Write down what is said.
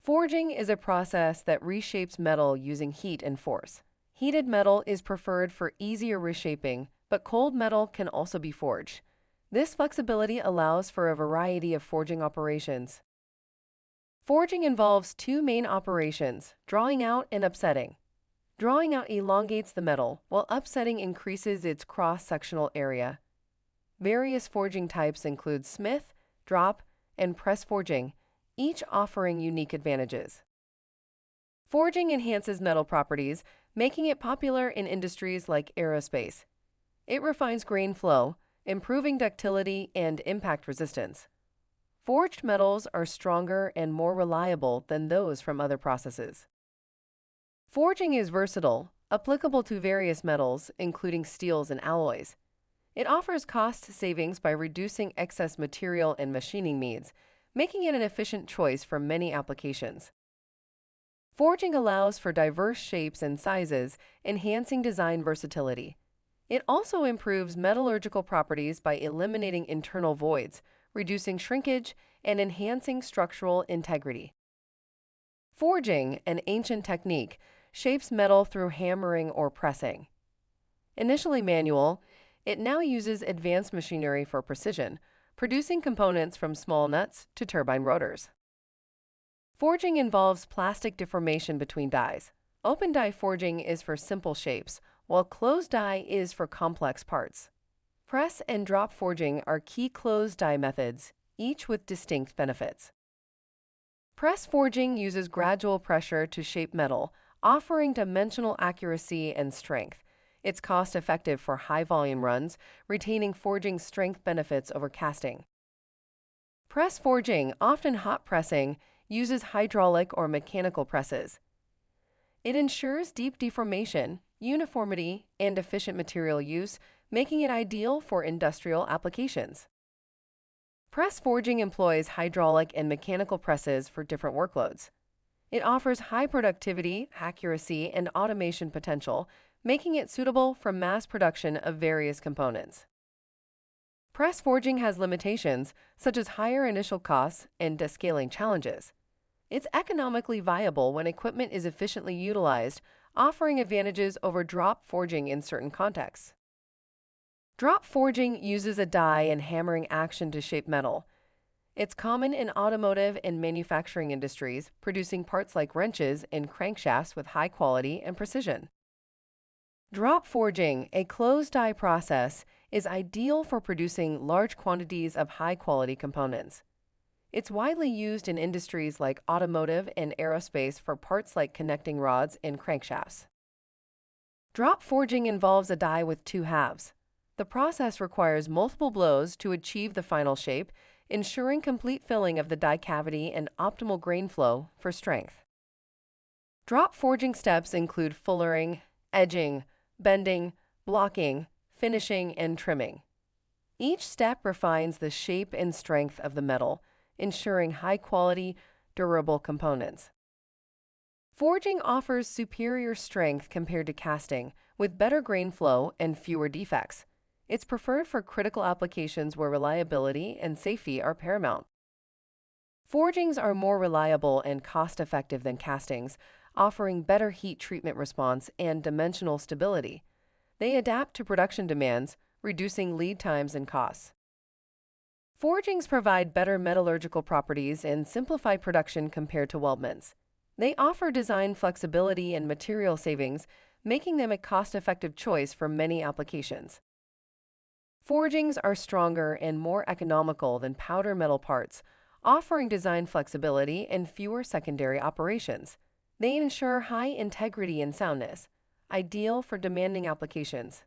Forging is a process that reshapes metal using heat and force. Heated metal is preferred for easier reshaping, but cold metal can also be forged. This flexibility allows for a variety of forging operations. Forging involves two main operations, drawing out and upsetting. Drawing out elongates the metal, while upsetting increases its cross-sectional area. Various forging types include smith, drop, and press forging, each offering unique advantages. Forging enhances metal properties, making it popular in industries like aerospace. It refines grain flow, improving ductility and impact resistance. Forged metals are stronger and more reliable than those from other processes. Forging is versatile, applicable to various metals, including steels and alloys. It offers cost savings by reducing excess material and machining needs, making it an efficient choice for many applications. Forging allows for diverse shapes and sizes, enhancing design versatility. It also improves metallurgical properties by eliminating internal voids, reducing shrinkage, and enhancing structural integrity. Forging, an ancient technique, shapes metal through hammering or pressing. Initially manual, it now uses advanced machinery for precision, producing components from small nuts to turbine rotors. Forging involves plastic deformation between dies. Open die forging is for simple shapes, while closed die is for complex parts. Press and drop forging are key closed die methods, each with distinct benefits. Press forging uses gradual pressure to shape metal, offering dimensional accuracy and strength. It's cost-effective for high-volume runs, retaining forging strength benefits over casting. Press forging, often hot pressing, uses hydraulic or mechanical presses. It ensures deep deformation, uniformity, and efficient material use, making it ideal for industrial applications. Press forging employs hydraulic and mechanical presses for different workloads. It offers high productivity, accuracy, and automation potential, making it suitable for mass production of various components. Press forging has limitations, such as higher initial costs and scaling challenges. It's economically viable when equipment is efficiently utilized, offering advantages over drop forging in certain contexts. Drop forging uses a die and hammering action to shape metal. It's common in automotive and manufacturing industries, producing parts like wrenches and crankshafts with high quality and precision. Drop forging, a closed die process, is ideal for producing large quantities of high-quality components. It's widely used in industries like automotive and aerospace for parts like connecting rods and crankshafts. Drop forging involves a die with two halves. The process requires multiple blows to achieve the final shape, ensuring complete filling of the die cavity and optimal grain flow for strength. Drop forging steps include fullering, edging, bending, blocking, finishing, and trimming. Each step refines the shape and strength of the metal, ensuring high-quality, durable components. Forging offers superior strength compared to casting, with better grain flow and fewer defects. It's preferred for critical applications where reliability and safety are paramount. Forgings are more reliable and cost-effective than castings, offering better heat treatment response and dimensional stability. They adapt to production demands, reducing lead times and costs. Forgings provide better metallurgical properties and simplify production compared to weldments. They offer design flexibility and material savings, making them a cost-effective choice for many applications. Forgings are stronger and more economical than powder metal parts, offering design flexibility and fewer secondary operations. They ensure high integrity and soundness, ideal for demanding applications.